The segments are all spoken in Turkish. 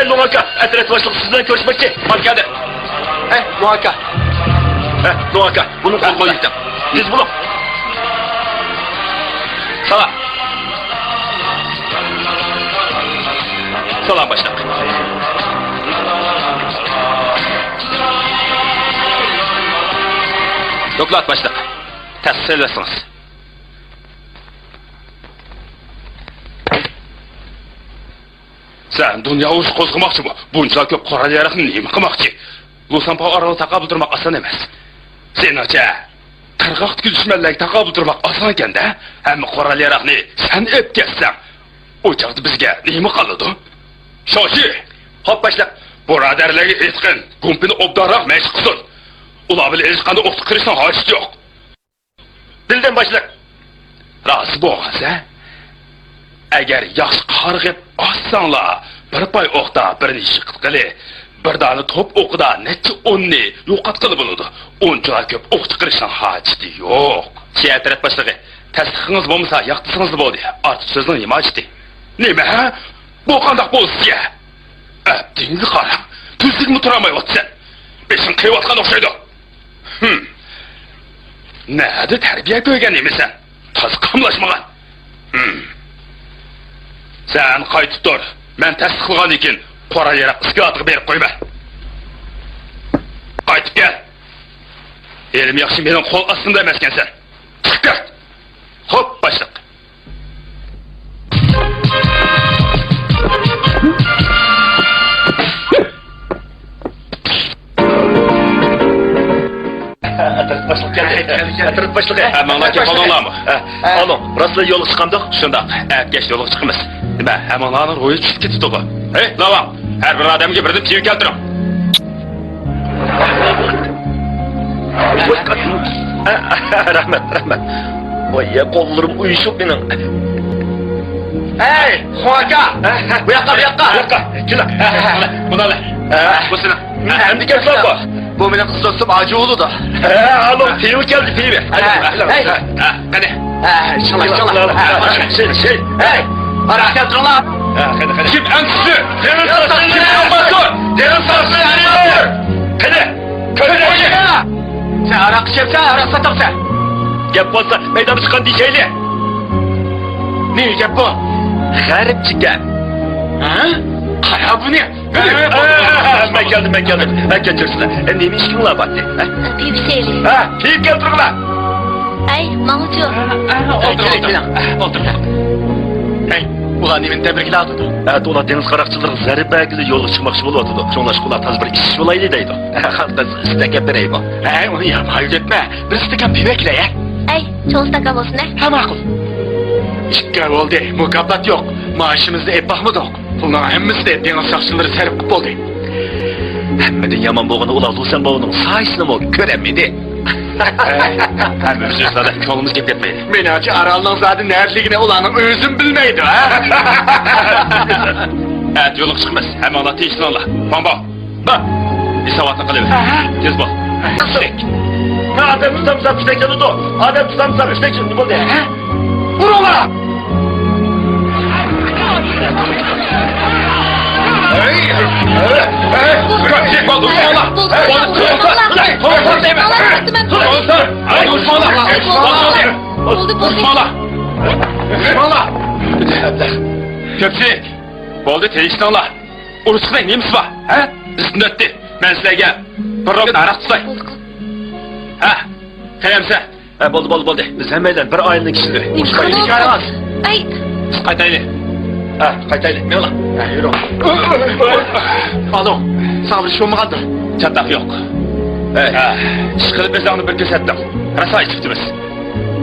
Luaka, Etret başlık sizden görüşmekçi. Hadi geldi. Luaka. Luaka, bunu kol koydum. Biz bunu. Salam. Salam başlık. Doklat başlık. Ters söylersiniz. Sen dünya uç kozgımakçı mı? Bunca köp qoralayarak neymi qımakçı? Lusampa aralı taqabıl durmak asan emas. Sen aça, qırgaq düşmənlərə taqabıl durmak asan ekan da. Hem qoralayarak ne? Sen ep ketsən. O çağda bizge neymi qalıdı? Şoşi, hop başlaq. Buraderlerge etkin, kumpini obdarak meşq qılsın. Ular bile ezqanda oqti qırırsan hacı yo'q. Bildim başlaq. Razı bo'lmasa, agar yaxshi qarg'ib ossanlar, bir pay o'qda birini shiqitqili, bir dani top o'qida necha o'nni yo'qotqili bo'ladi. Uncha ko'p o'q chiqarishdan hojati yo'q. Teatrat boshlig'i, tasdiqingiz bo'lmasa, yoqtisingiz bo'ldi. Ortiq so'zni nima ochdi? Nima? Bu qanday bo'lsa? Abdingizni qarang. Tuzlikmi turamay o'tsan. Beshin qiyotgan o'xshaydi. Nada tarbiya ko'rgan emisan? Toz qamlashmagan. Sen qaytib tur. Men tasdiqlagan ekan, qora yaraq isqotiga berib qo'yma. Qaytib kel. Elim yaxshi mening qo'l ostimda emaskansan. Chiq. Hop, boshliq. Atırıp başlığı. Hemen laki falan mı? Oğlum, burası yolu çıkandık. Şunda, geç yolu çıkımız. Nima, hemen lanır oyu çıkıp gitti topu. Hey, lavam, her bir adamı birden pivi keltirim. Rahmet. Vay ya, kollarım uyuşup benim. Hey, Huaka! Bu yakka. Kila. Buna ne? Bu sana. Hem dikkat lan bu. Bu benim kız dostum Acı oğlu da. Oğlum pivi geldi pivi. Hadi. Hadi. Şey. Hey. Ara keltirin lan. Hadi. Kim önküsü? Derin sarısı. Kim önküsü? Derin sarısı. Hadi. Köşe. Sen arak şefsen arak satam sen. Gep olsa meydanı çıkan diyeceğiyle. Ne gep bu? Garip çıkan. Kara bu ne? Ben geldim. Ben geçirsine. Neymiş ki ulan baktı? Pivseli. Piv keltirin lan. Ay, Mahmutcu. Otur. Hey, ulan nemin tebrikli atıdı. Evet, ulan deniz karakçıların zarip belgili yolu çıkmakçı bulu atıdı. Şonlar şular taz bir iş yolaydı deydi. Hatta istekep vereyim o. Onu yapmayı etme. Bir istekep pivekle ya. Ay, çoğun stakam olsun ne? Ha makul. İşte oldu, mukablat yok. Maaşımızda ebbahmı da yok. Bunlar hemmisi de deniz sakçıları serip kup oldu. Hemmedin yaman boğunu ulavdıysan boğunun sayısını mı göremedi? Hemmimiz özledi, yolumuz gepletmeydi. Beni açı aralığın zaten nereliğine ulanım özüm bilmeydi ha? Evet, yoluk çıkmaz. Hem Allah değilsin Allah. Bamba. Bak. Bir savatla kalıver. Tez bol. Üstek. Adem tutamsam üstek yanı da. Adem tutamsam üstek yanı bol de. Vur ola! Köpçük, boldu telişini ola. Urusqday neyimiz var? Üstünde öttü. Ben sizlerge bir roket arak tutay. Kayamsa. Boldu. Biz hemmeyle bir ayının kişileri. Urusqday hiç aramaz. Ay. Qaytaylı. Qaytaylı. Ne ola? Yürü. Oğlum, sana bir şey olmadı. Çatlak yok. Çıkılıp ezanı bir kez ettim. Rasa içiptimiz.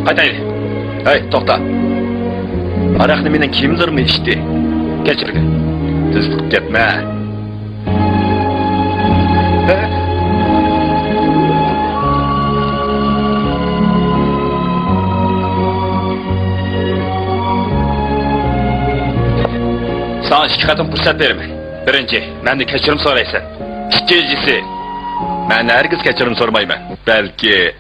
Qaytaylı. Hey, toxta. Araqni menen kimdir mi içti? Geçir. Tızlık gitme. Sana iki katın fırsat veririm. Birinci, ben de keçirim soraysan. İkincisi, ben herkes keçirim sormayım ben. Belki...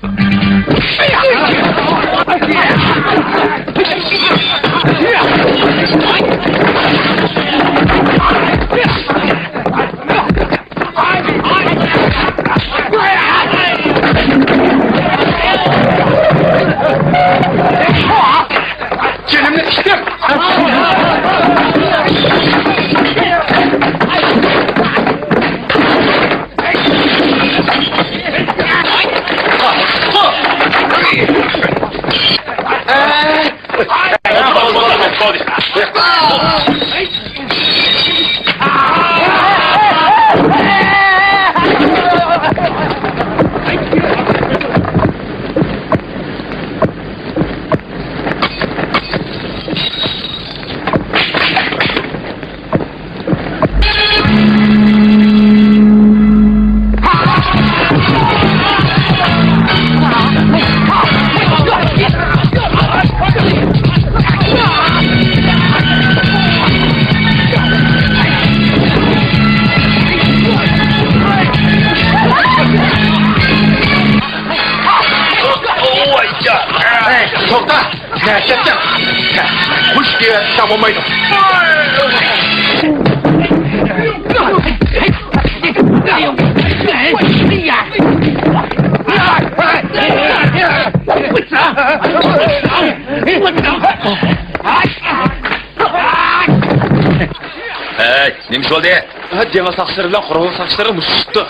Beni tam olmaydı. Neymiş oldu? Deva saçları bilen kuralı saçları musuttu.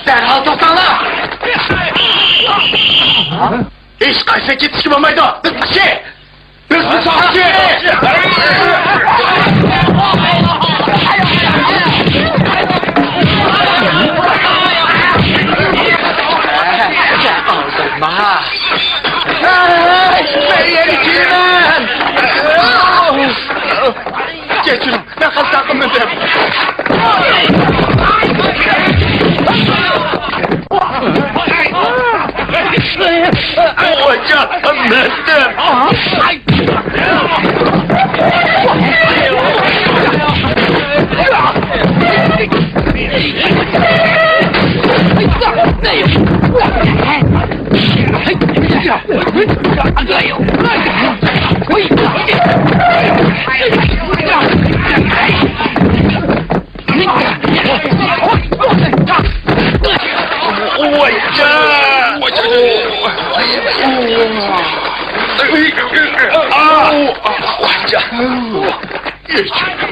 Derhal toplanla! Hiç kaysa yetişkim olmaydı! Hızlışı! Hızlışı! Aldırma! Beni yeri girmem! Geçin, ben kalsakım müdürüm! Hocam, müdürüm!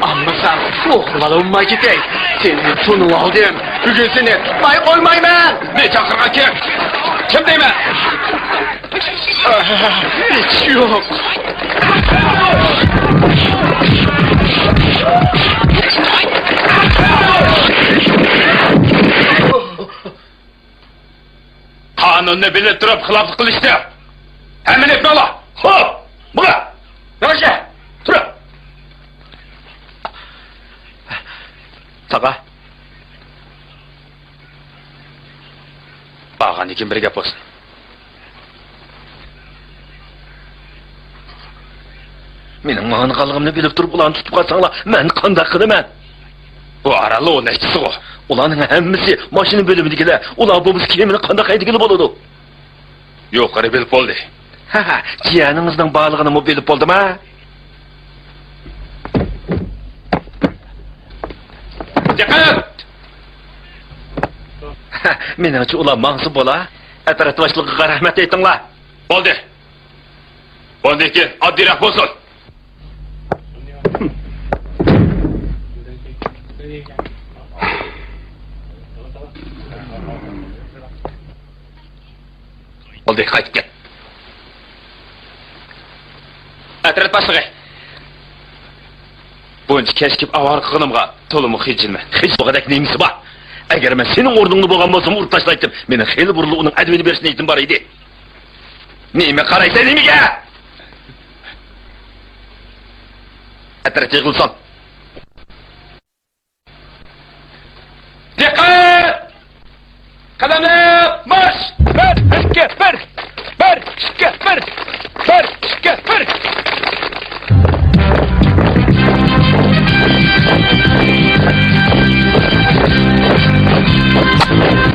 Amma sen oğlanıma gideyim. Seni tunu aldım. Bugün seni may koymayım ben. Ne çakırga kim? Kim değil mi? Hiç yok. Kanunni bilib turib xiloflik qilishdi. Hamma aytma ola. Xo'p, bula. Yo'sha, tur. Taqa. Bag'an ekan bir gap bo'lsin. Mening ma'ni qilganimni bilib turib ularni tutib qolsanglar, men qanday qilaman? Bu aralı o nechisi o? Ularning hammasi mashina bo'limidagilar. Ular bu biz kiyimini qanday haydagili bo'ladi? Yuqori bilib bo'ldi. Ha, jiyaningizning borlig'ini mo bilib bo'ldimi? Diqqat! Meningcha ular mansub bo'la. Atrofdagilarga rahmat aytinglar. Bo'ldi. Bundan keyin oddiyroq bo'lsin. Bo'ldi, qaytib ket. Atraf boshlig'i. Buncha kechkib avor qilganimga to'liq xijilma. Hech bo'g'adak nemisi bor. Agar men sening o'rningda bo'lgan bo'lsam, urib tashlaydim. Meni xeyli burilib uning advini berishni aytdim bor edi. Nima qaraysan nimaga? Atraf yig'ilsin. Diqqat! Qadamlar marsh! Bir, ikki, bir. Bir, ikki, bir. Bir, ikki, bir.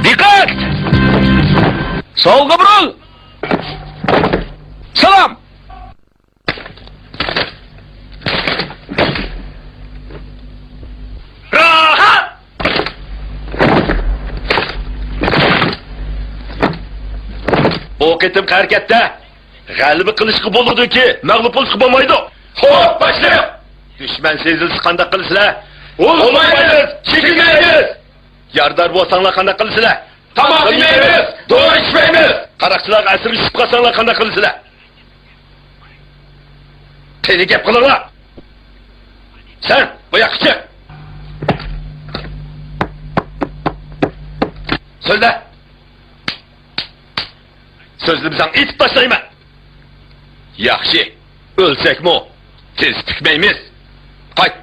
Diqqat! Solga buril! Salom! Rahat! O ketim harekatda g'alaba qilishga bo'ladi-ki, mag'lub bo'lishga bo'lmaydi. Xo'p, boshlaylik. Dushman sezilsa qanday qilsizlar? Olmaymiz, chekinmaymiz. Yardar bo'lsanglar qanday qilsizlar? Tamom demaymiz, to'g'ri ishmaymiz. Qaroqchilar asir tushib qolsanglar qanday qilsizlar? Qani gap qilinglar. Sen bu yoqqa chiq. So'zla. So'zni bizdan aytib tashlayman. Yaxshi. O'lsakmi? Tez tikmaymiz. Qayt.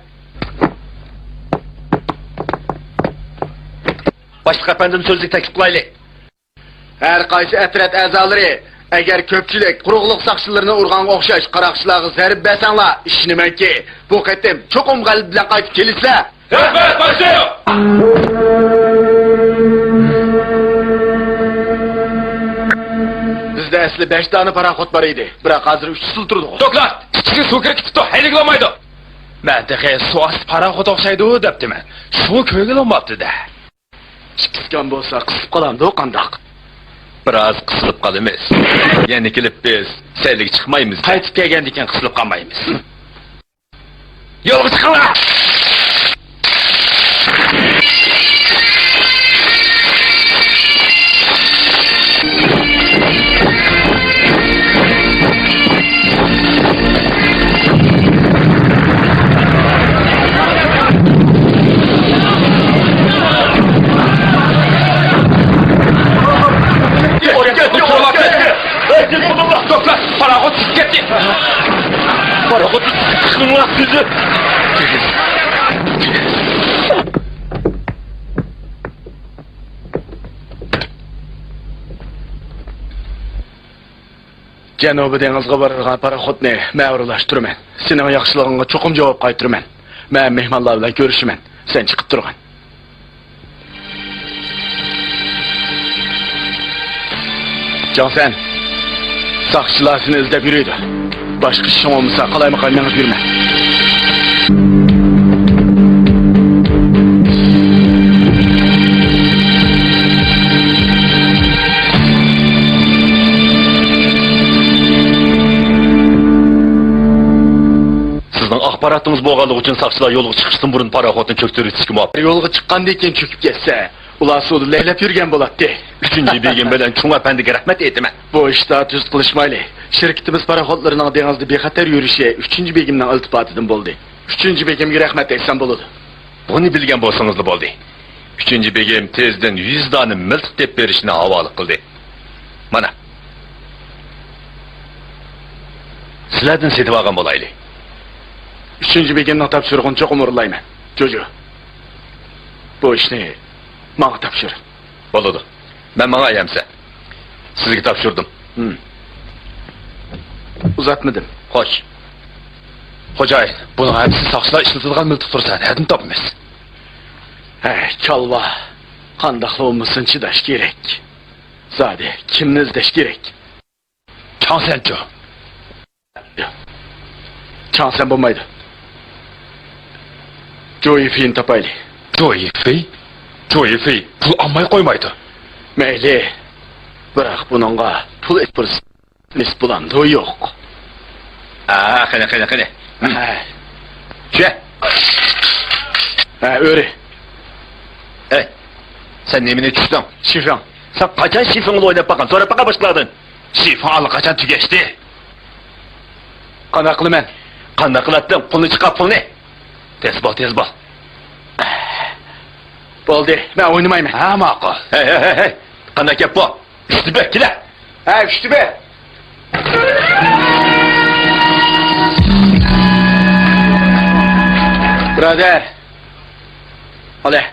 Başlık efendim sözlük teklif kılaylı. Her qaysi etret əzaları, əgər köpçülük, quruqluq saqçılarına urğan oxşaş qaraqçılağı zərib bəsənlər, işinimən ki, bu qətim çoxum qalib bilə qaytıb kelislər. Evet, başlıyor. Bizdə əsli 5 tane paraxot var idi, biroq hazır 3 sıl turduq. Doklat, kichigi suv kirib ketibdi, hayliklamaydi. Men dexe suv osti paraxot o'xshaydi debdiman. Shu ko'ngilmabdi-da. Chiqisgan bo'lsa qisib qolamdi o qandaq. Biraz kısılıp kalımız. Yani kilip biz sellik çıkmayımız. Qaytib kelgandan qisilib qolmaymiz. Yo'lga chiqinglar. Doktor, paraxot chiqib ketdi. Paraxot çıkınlar sizi. Janubi dengizga boradigan paraxotni men o'rlashtirman. Sening yaxshilığingga cho'qim javob qaytiraman. Men mehmonlar bilan ko'rishiman. Sen chiqib turgan. Jonsan, saqchilar seni izlab yuradi. Boshqa ishing olmasa qalaymi menga yurma. Sizden akbaratınız boğalığı için sakçılar yolu çıkıştın burun paraxotun çöktürü çıkım ab. Yo'lga chiqqandan keyin cho'kib ketsa, ular suvni laylab yurgan bo'ladi. Üçüncü begim bilen Çun efendiga rahmet etime. Bu ishda tuz qilishmayli. Şirketimiz paraxotlarining dengizda bexatar yurishi 3-chi begimning iltifotidan bo'ldi. 3-chi begimga rahmat aytsam bo'ladi. Bunu bilgen bolsanızlı boldu. Üçüncü begim tezden 100 tane milk tep berişine havalı kıldı. Mana. Sizlerden setip ağam bolaylı. 3-chi begimning topshirig'ini cho'qim o'rlayman. Jojo. Bu ishni menga topshir. Boladı. Ben bana ayamsa. Sizge tapşırdım. Uzatmadım. Hoş. Xo'jay, buni hepsi saqchilar ishlatilgan miltiq tursa, hadin topmaymiz. Hey, kalva. Qandaqlı olmasın chidash kerak. Zade, kimni izlash kerak? Chonsancho. Chansan bo'lmaydi. Joyfin topayli. Joyfi, pul olmay qo'ymaydi. Mayli. Biroq buningga pul etpurs nisbulandi yo'q. Qani. Şey. Öyle. Sen nemine düştün? Şifran. Sen kaçan şifrını oynayıp bakın, sonra baka başladın. Şifon allaqachon tugashdi. Qanday qilaman? Qanday qilattın? Pulni chiqab pulni. Tez bol. Bo'ldi, men o'ynamayman. Ha, ma'qul. Hey. Qanday gap bu? Üstü be, kela. Uchdi be. Brother. Hadi.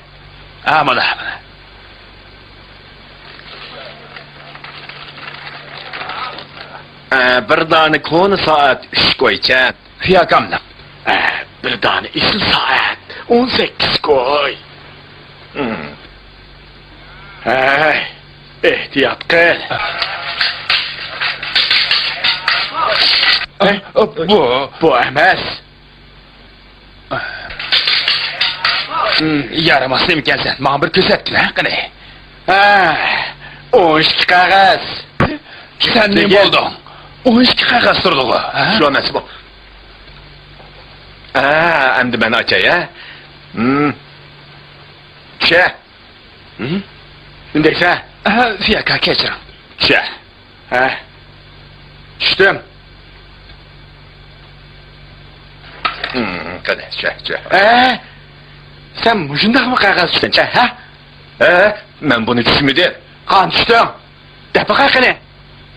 Ha, mana. Bir tane konu saat 3 koyacağım. Fiyakamla. Bir tane isil saat 18 koy. Hey. Ehtiyat qil. Bu emas. Yaramasın ekansan, menga bir ko'rsatgin, ha, qani. 12 qog'oz. Sen ne bo'lding? 12 qog'oz turdi-ku, ha? Şu an nasıl bu? Endi ben açay, ha? Şey. Nindaysan? Fiyaka kechiring. Şey. Tushdim. Qani, şey. Sen mushundaqmi qog'oz tushding, ha? Ben bunu düşünmedim. Qan tushding. Dapiqa qani?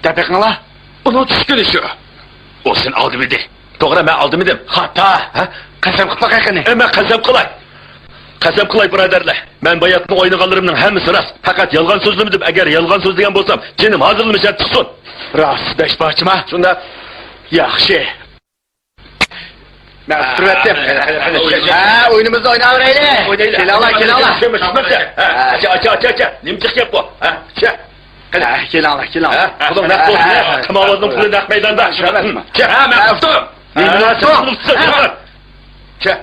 Dapiqinglar. Uni tushkuni shu. O sen oldim edi. Doğru ben aldım dedim. Xata. Qasam qilib baqa qani? Hemen kazam kılay. Qasam qilay birodarlar. Men bayatning o'ynaganlarimning hammasi rost. Faqat yolg'on so'zlamadim. Agar yolg'on so'zlagan bo'lsam, jinim hozirlamasa tutsin. Rost besh parchama. Shunda Yaxshi. Men turatdim. Ha, o'yinimizni o'ynaveraylik. Kelinglar, kelinglar. Acha. Nimcha gap bu? Ha, cha. Qani, kelinglar, kelinglar. Xudo naq bo'lsin. Kamolning puli naq maydonda. Ha, men tutdim. Nima tutdim? Cha.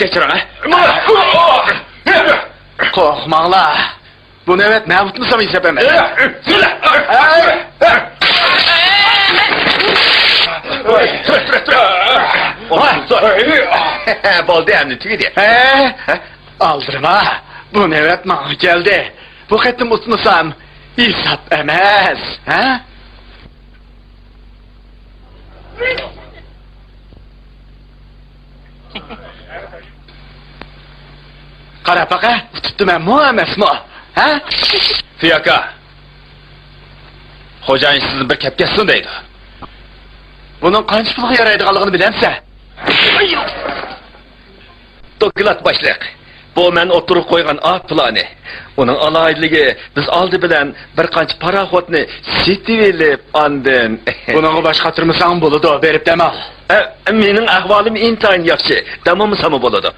Kechiring, ha? Qo'rqmanglar. Bu nevet mevutmisam hesap emas. Bo'ldi, endi tugidi. Aldırma. Bu nevet bana geldi. Bu kettim utmasam hesap emas. Ha? Qara baqa, tutdim mu emasmi? Ha? Fiyaka. Xo'jayin sizni bir kapkassin deydi. Bunun qancha pulga yaraydiganligini bilamsan? To'kilat boshliq. Bu men o'tirib qo'ygan A plani. Uning aloyidligi biz oldi bilan bir qancha paraxodni setib elib andin. Buningga boshqa turmasang bo'ladi, berib demal. Mening ahvolim intayin yaxshi. Damamsam bo'ladi.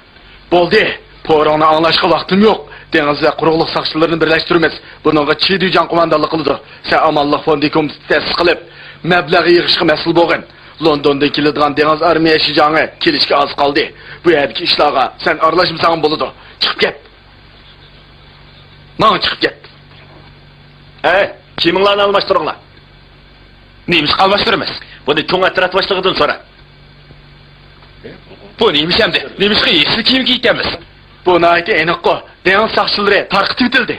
Bo'ldi. Po'roni anglashga vaqtim yo'q. Dengizda quruqlik saqchilarini birlashtiramiz. Buningga Chidijan qo'mondonlik qildi. Sen amallik fondi komiteti ta'sis qilib, mablag' yig'ishga mas'ul bo'lgan. Londondan keladigan dengiz armiya shijongi kelishga oz qoldi. Bu yerdagi ishlarga sen aralashmasang bo'ladi. Chiqib ket. Mana chiqib ket. Kiminglarni almashtiringlar? Neymiş almashtiramiz? Buni cho'ng atrat boshlig'idan so'ra. Bu neymiş endi? Neymiş ki eski kiyim kiyganmiz? Bu nayti aniq-ku. Dengiz saqchilari tarqitib etildi.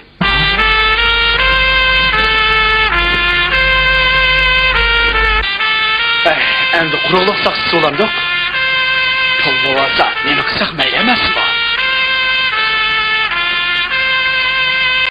Endi quruqlik saqchisi olam yo'q. Pulni olsa, nima qilsak mayli emasmi?